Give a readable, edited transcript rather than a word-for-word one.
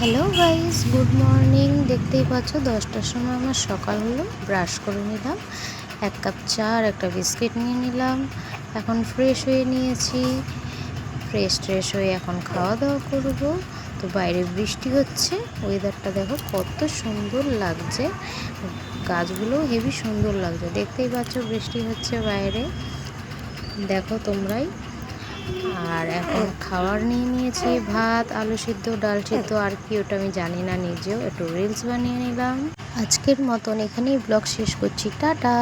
Hello guys, good morning. দেখতেই পাচ্ছ 10টার সময় আমার সকাল হলো। ব্রাশ করে নিলাম, এক কাপ চা আর একটা বিস্কিট নিয়ে নিলাম। এখন ফ্রেশ হয়ে নিয়েছি। ফ্রেশ হয়ে এখন খাওয়া দাওয়া করবো। তো বাইরে বৃষ্টি হচ্ছে, ওয়েদারটা দেখো কত সুন্দর লাগছে, গাছগুলো হেবি সুন্দর লাগছে। দেখতেই পাচ্ছ বৃষ্টি হচ্ছে বাইরে, দেখো তোমরাই। আর এখন খাবার নিয়ে নিয়েছি, ভাত, আলু সিদ্ধ, ডাল সিদ্ধ, আর কি ওটা আমি জানি না নিজেও। একটু রিলস বানিয়ে নিলাম। আজকের মতন এখানেই ব্লগ শেষ করছি, টাটা।